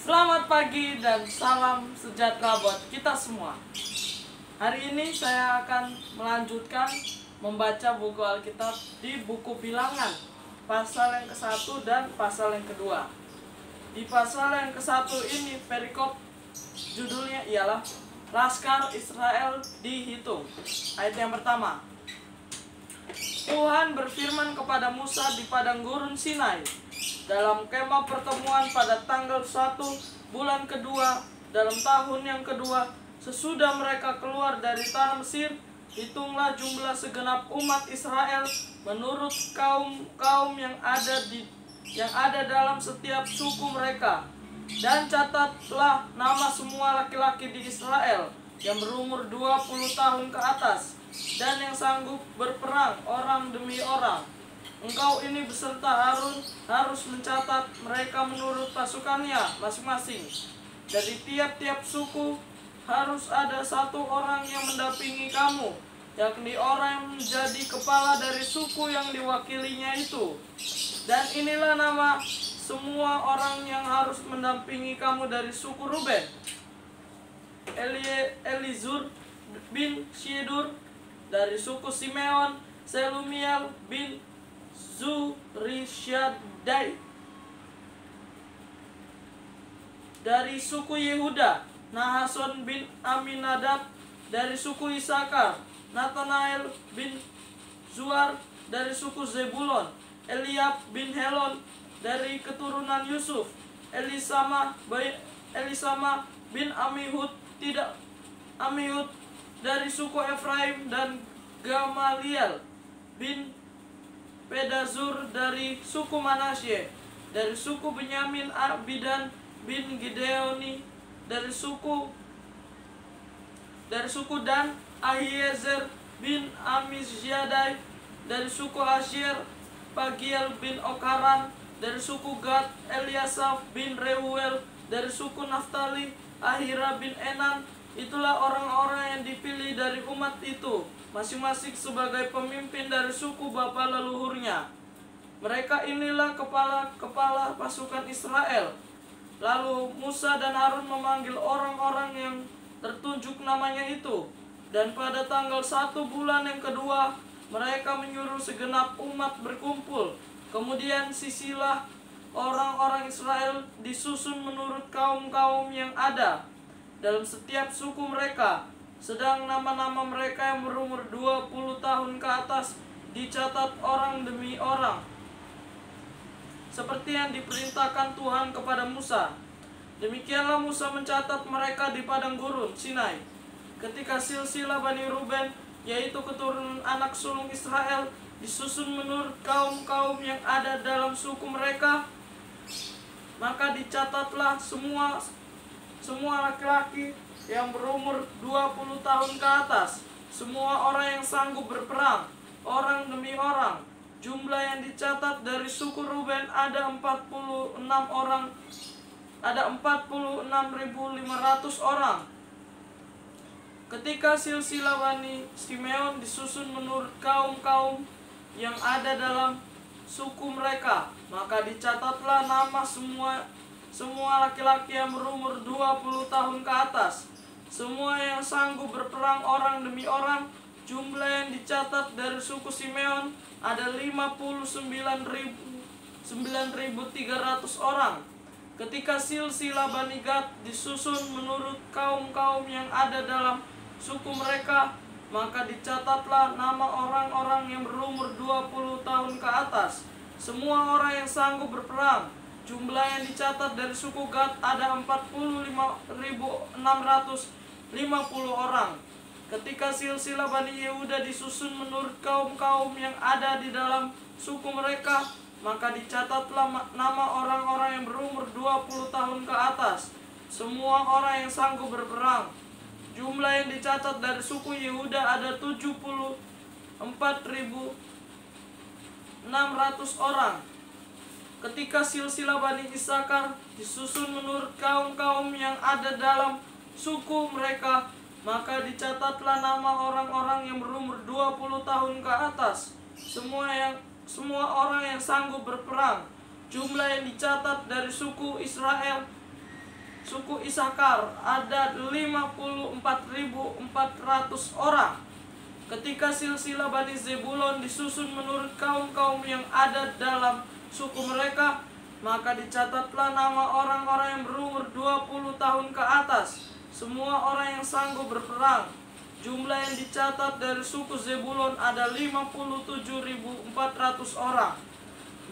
Selamat pagi dan salam sejahtera buat kita semua. Hari ini saya akan melanjutkan membaca buku Alkitab di buku Bilangan, pasal yang ke-1 dan pasal yang kedua. Di pasal yang ke-1 ini perikop judulnya ialah Laskar Israel dihitung. Ayat yang pertama. Tuhan berfirman kepada Musa di padang gurun Sinai dalam kemah pertemuan pada tanggal 1 bulan kedua dalam tahun yang kedua sesudah mereka keluar dari tanah Mesir. Hitunglah jumlah segenap umat Israel menurut kaum-kaum yang ada dalam setiap suku mereka, dan catatlah nama semua laki-laki di Israel yang berumur 20 tahun ke atas dan yang sanggup berperang orang demi orang. Engkau ini beserta Harun harus mencatat mereka menurut pasukannya masing-masing. Dari tiap-tiap suku harus ada satu orang yang mendampingi kamu, yakni orang yang menjadi kepala dari suku yang diwakilinya itu. Dan inilah nama semua orang yang harus mendampingi kamu dari suku Ruben: Elizur bin Syidur. Dari suku Simeon, Selumiel bin Zurishaddai. Dari suku Yehuda, Nahason bin Aminadab. Dari suku Isakar, Nathanael bin Zuar. Dari suku Zebulon, Eliab bin Helon. Dari keturunan Yusuf, Elisama bin Amihud. Dari suku Efraim, dan Gamaliel bin Pedazur. Dari suku Manasye. Dari suku Benyamin, Abidan bin Gideoni. Dari suku Dan, Ahiezer bin Amizjadai. Dari suku Asyer, Pagiel bin Okaran. Dari suku Gad, Eliasaf bin Reuel. Dari suku Naftali, Ahira bin Enan. Itulah orang-orang yang dipilih dari umat itu, masing-masing sebagai pemimpin dari suku bapa leluhurnya. Mereka inilah kepala-kepala pasukan Israel. Lalu Musa dan Harun memanggil orang-orang yang tertunjuk namanya itu. Dan pada tanggal 1 bulan yang kedua, mereka menyuruh segenap umat berkumpul. Kemudian sisilah orang-orang Israel disusun menurut kaum-kaum yang ada dalam setiap suku mereka. Sedang nama-nama mereka yang berumur 20 tahun ke atas dicatat orang demi orang, seperti yang diperintahkan Tuhan kepada Musa. Demikianlah Musa mencatat mereka di padang gurun Sinai. Ketika silsilah Bani Ruben, yaitu keturunan anak sulung Israel, disusun menurut kaum-kaum yang ada dalam suku mereka, maka dicatatlah semua laki-laki yang berumur 20 tahun ke atas, semua orang yang sanggup berperang, orang demi orang. Jumlah yang dicatat dari suku Ruben ada 46 orang, ada 46.500 orang. Ketika silsilah Bani Simeon disusun menurut kaum-kaum yang ada dalam suku mereka, maka dicatatlah nama semua laki-laki yang berumur 20 tahun ke atas, semua yang sanggup berperang orang demi orang. Jumlah yang dicatat dari suku Simeon ada 59.300 orang. Ketika silsilah Bani Gad disusun menurut kaum-kaum yang ada dalam suku mereka, maka dicatatlah nama orang-orang yang berumur 20 tahun ke atas, semua orang yang sanggup berperang. Jumlah yang dicatat dari suku Gad ada 45.650 orang. Ketika silsilah Bani Yehuda disusun menurut kaum-kaum yang ada di dalam suku mereka, maka dicatatlah nama orang-orang yang berumur 20 tahun ke atas, semua orang yang sanggup berperang. Jumlah yang dicatat dari suku Yehuda ada 74.600 orang. Ketika silsilah Bani Isakar disusun menurut kaum-kaum yang ada dalam suku mereka, maka dicatatlah nama orang-orang yang berumur 20 tahun ke atas, semua orang yang sanggup berperang. Jumlah yang dicatat dari suku Israel suku Isakar ada 54.400 orang. Ketika silsilah Bani Zebulon disusun menurut kaum-kaum yang ada dalam suku mereka, maka dicatatlah nama orang-orang yang berumur 20 tahun ke atas, semua orang yang sanggup berperang. Jumlah yang dicatat dari suku Zebulon ada 57.400 orang.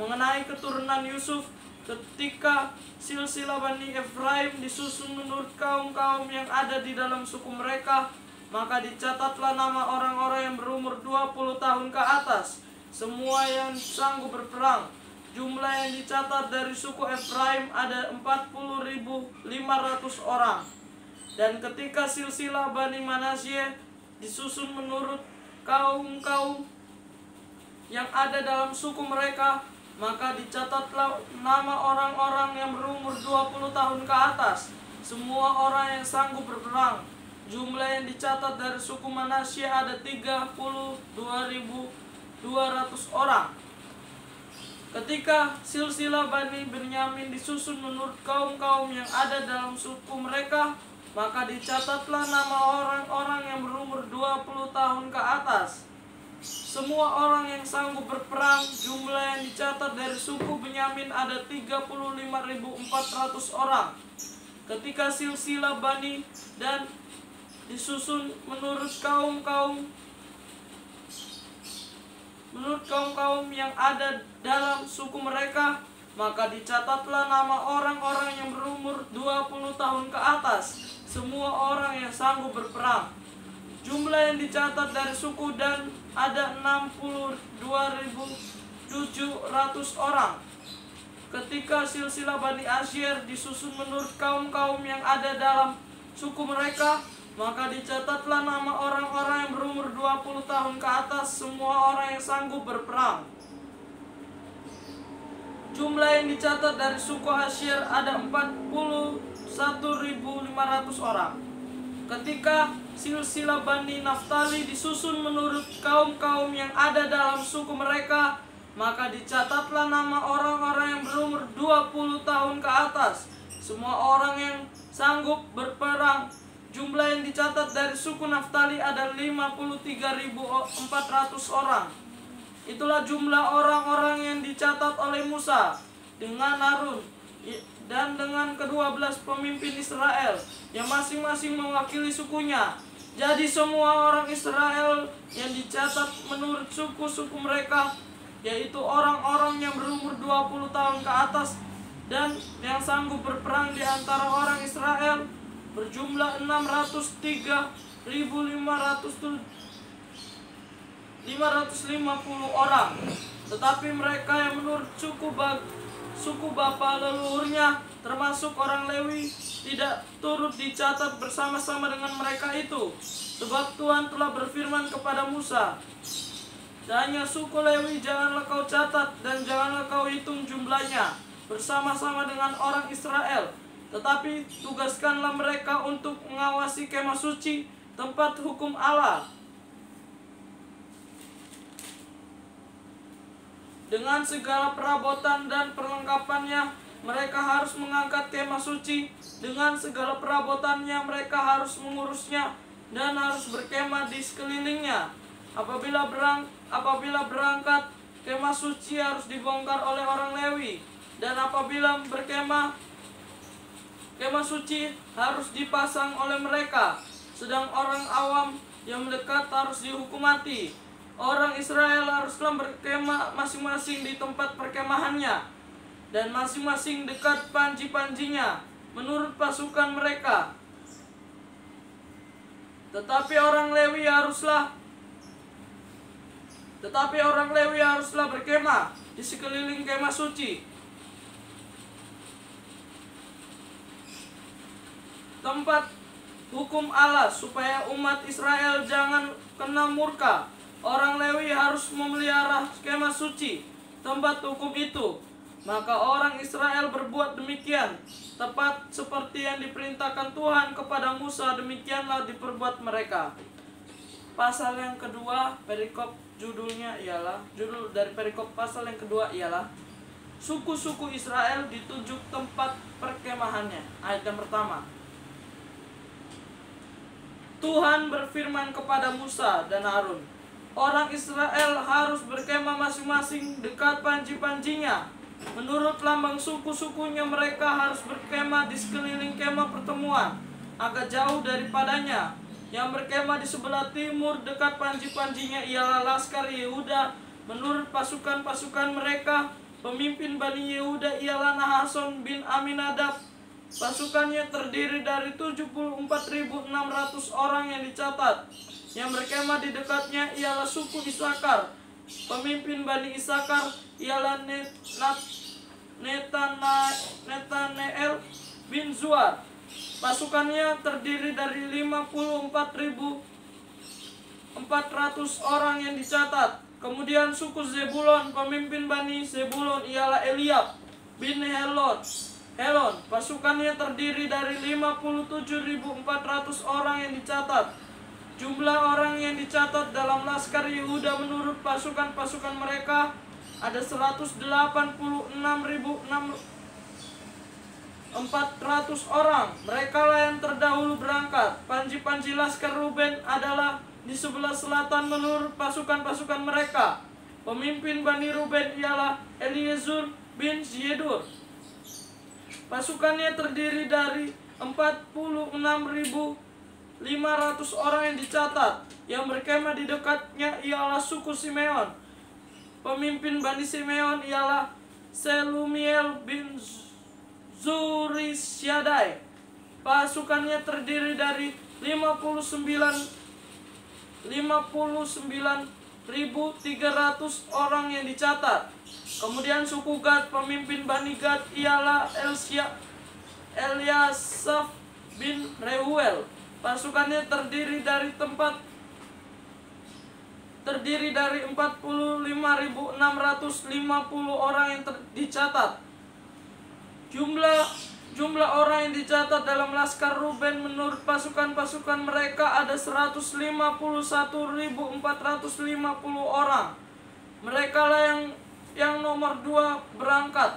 Mengenai keturunan Yusuf, ketika silsilah Bani Efraim disusun menurut kaum-kaum yang ada di dalam suku mereka, maka dicatatlah nama orang-orang yang berumur 20 tahun ke atas, semua yang sanggup berperang. Jumlah yang dicatat dari suku Efraim ada 40.500 orang. Dan ketika silsilah Bani Manasye disusun menurut kaum-kaum yang ada dalam suku mereka, maka dicatatlah nama orang-orang yang berumur 20 tahun ke atas, semua orang yang sanggup berperang. Jumlah yang dicatat dari suku Manasye ada 32.200 orang. Ketika silsilah Bani Benyamin disusun menurut kaum-kaum yang ada dalam suku mereka, maka dicatatlah nama orang-orang yang berumur 20 tahun ke atas, semua orang yang sanggup berperang. Jumlah yang dicatat dari suku Benyamin ada 35.400 orang. Ketika silsilah Bani dan disusun menurut kaum-kaum yang ada dalam suku mereka, maka dicatatlah nama orang-orang yang berumur 20 tahun ke atas, semua orang yang sanggup berperang. Jumlah yang dicatat dari suku Dan ada 62.700 orang. Ketika silsilah Bani Asyer disusun menurut kaum-kaum yang ada dalam suku mereka, maka dicatatlah nama orang-orang yang berumur 20 tahun ke atas, semua orang yang sanggup berperang. Jumlah yang dicatat dari suku Asyer ada 41.500 orang. Ketika silsilah Bani Naftali disusun menurut kaum-kaum yang ada dalam suku mereka, maka dicatatlah nama orang-orang yang berumur 20 tahun ke atas, semua orang yang sanggup berperang. Jumlah yang dicatat dari suku Naftali ada 53.400 orang. Itulah jumlah orang-orang yang dicatat oleh Musa dengan Harun dan dengan ke-12 pemimpin Israel yang masing-masing mewakili sukunya. Jadi semua orang Israel yang dicatat menurut suku-suku mereka, yaitu orang-orang yang berumur 20 tahun ke atas dan yang sanggup berperang di antara orang Israel, berjumlah 550 orang. Tetapi mereka yang menurut suku bapa leluhurnya, termasuk orang Lewi, tidak turut dicatat bersama-sama dengan mereka itu. Sebab Tuhan telah berfirman kepada Musa, hanya suku Lewi janganlah kau catat dan janganlah kau hitung jumlahnya bersama-sama dengan orang Israel, tetapi tugaskanlah mereka untuk mengawasi kemah suci, tempat hukum Allah. Dengan segala perabotan dan perlengkapannya, mereka harus mengangkat kemah suci. Dengan segala perabotannya, mereka harus mengurusnya dan harus berkemah di sekelilingnya. Apabila berangkat, kemah suci harus dibongkar oleh orang Lewi. Dan apabila berkemah, kemah suci harus dipasang oleh mereka. Sedang orang awam yang mendekat harus dihukum mati. Orang Israel haruslah berkemah masing-masing di tempat perkemahannya, dan masing-masing dekat panji-panjinya menurut pasukan mereka. Tetapi orang Lewi haruslah berkemah di sekeliling kemah suci, tempat hukum Allah, supaya umat Israel jangan kena murka. Orang Lewi harus memelihara kemah suci, tempat hukum itu. Maka orang Israel berbuat demikian, tepat seperti yang diperintahkan Tuhan kepada Musa, demikianlah diperbuat mereka. Pasal yang kedua, perikop judul dari perikop pasal yang kedua ialah suku-suku Israel ditunjuk tempat perkemahannya. Ayat yang pertama. Tuhan berfirman kepada Musa dan Harun, orang Israel harus berkemah masing-masing dekat panji-panjinya. Menurut lambang suku-sukunya mereka harus berkemah di sekeliling kemah pertemuan, agak jauh daripadanya. Yang berkemah di sebelah timur dekat panji-panjinya ialah laskar Yehuda. Menurut pasukan-pasukan mereka, pemimpin Bani Yehuda ialah Nahason bin Aminadab. Pasukannya terdiri dari 74.600 orang yang dicatat. Yang berkemah di dekatnya ialah suku Isakar. Pemimpin Bani Isakar ialah Netaneel bin Zuar. Pasukannya terdiri dari 54.400 orang yang dicatat. Kemudian suku Zebulon, pemimpin Bani Zebulon ialah Eliab bin Helon. Pasukannya terdiri dari 57.400 orang yang dicatat. Jumlah orang yang dicatat dalam laskar Yehuda menurut pasukan-pasukan mereka ada 186.400 orang. Mereka lah yang terdahulu berangkat. Panji-panji laskar Ruben adalah di sebelah selatan menurut pasukan-pasukan mereka. Pemimpin Bani Ruben ialah Eliezur bin Yedur. Pasukannya terdiri dari 46.500 orang yang dicatat. Yang berkemah di dekatnya ialah suku Simeon. Pemimpin Bani Simeon ialah Selumiel bin Zurishyadai. Pasukannya terdiri dari 59.300 orang yang dicatat. Kemudian suku Gad, pemimpin Bani Gad ialah Eliasaf bin Reuel. Pasukannya terdiri dari 45.650 orang yang dicatat. Jumlah orang yang dicatat dalam laskar Ruben menurut pasukan-pasukan mereka ada 151.450 orang. Mereka lah yang nomor 2 berangkat.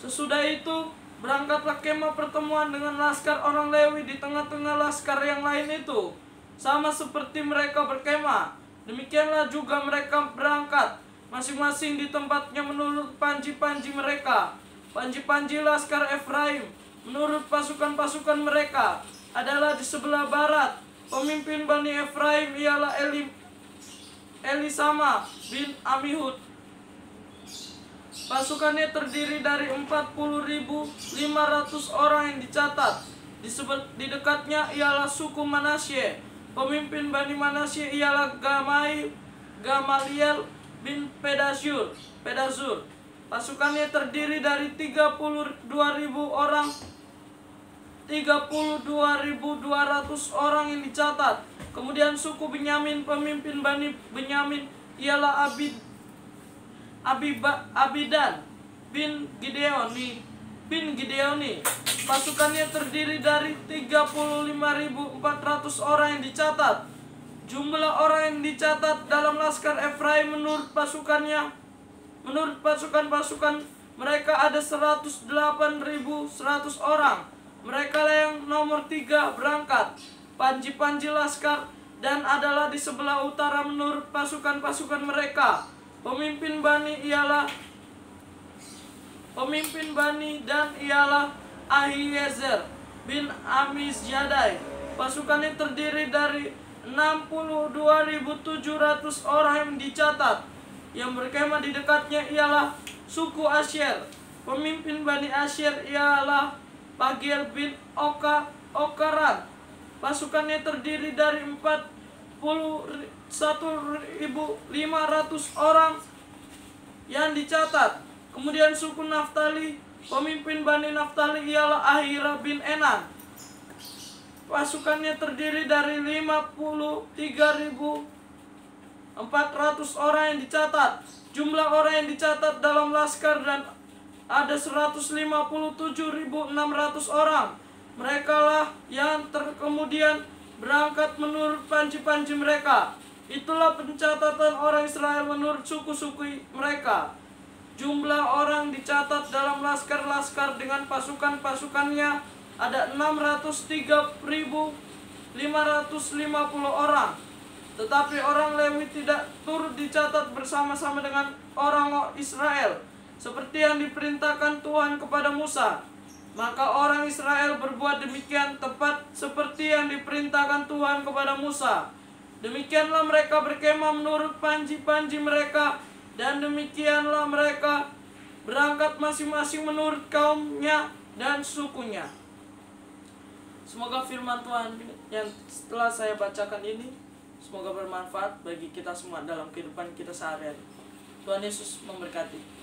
Sesudah itu berangkatlah kemah pertemuan dengan laskar orang Lewi di tengah-tengah laskar yang lain itu, sama seperti mereka berkemah. Demikianlah juga mereka berangkat masing-masing di tempatnya menurut panji-panji mereka. Panji-panji laskar Efraim menurut pasukan-pasukan mereka adalah di sebelah barat. Pemimpin Bani Efraim ialah Elisama bin Amihud. Pasukannya terdiri dari 40.500 orang yang dicatat. Di dekatnya ialah suku Manasye. Pemimpin Bani Manasye ialah Gamaliel bin Pedazur. Pasukannya terdiri dari 32.000 orang, 32.200 orang yang dicatat. Kemudian suku Benyamin, pemimpin Bani Benyamin ialah Abidan bin Gideoni. Pasukannya terdiri dari 35.400 orang yang dicatat. Jumlah orang yang dicatat dalam laskar Efraim menurut pasukan-pasukan mereka ada 108.100 orang. Mereka lah yang nomor 3 berangkat. Panji-panji laskar dan adalah di sebelah utara menurut pasukan-pasukan mereka. Pemimpin Bani dan ialah Ahiezer bin Amisyadai. Pasukannya terdiri dari 62.700 orang yang dicatat. Yang berkemah di dekatnya ialah suku Asyer. Pemimpin Bani Asyer ialah Pagiel bin Okaran. Pasukannya terdiri dari 41.500 orang yang dicatat. Kemudian suku Naftali, pemimpin Bani Naftali ialah Ahira bin Enan. Pasukannya terdiri dari 53.400 orang yang dicatat. Jumlah orang yang dicatat dalam laskar dan ada 157.600 orang. Mereka lah yang kemudian berangkat menurut panji-panji mereka. Itulah pencatatan orang Israel menurut suku-suku mereka. Jumlah orang dicatat dalam laskar-laskar dengan pasukan-pasukannya ada 603.550 orang. Tetapi orang Lewi tidak turut dicatat bersama-sama dengan orang Israel, seperti yang diperintahkan Tuhan kepada Musa. Maka orang Israel berbuat demikian tepat seperti yang diperintahkan Tuhan kepada Musa. Demikianlah mereka berkemah menurut panji-panji mereka, dan demikianlah mereka berangkat masing-masing menurut kaumnya dan sukunya. Semoga firman Tuhan yang setelah saya bacakan ini semoga bermanfaat bagi kita semua dalam kehidupan kita sehari-hari. Tuhan Yesus memberkati.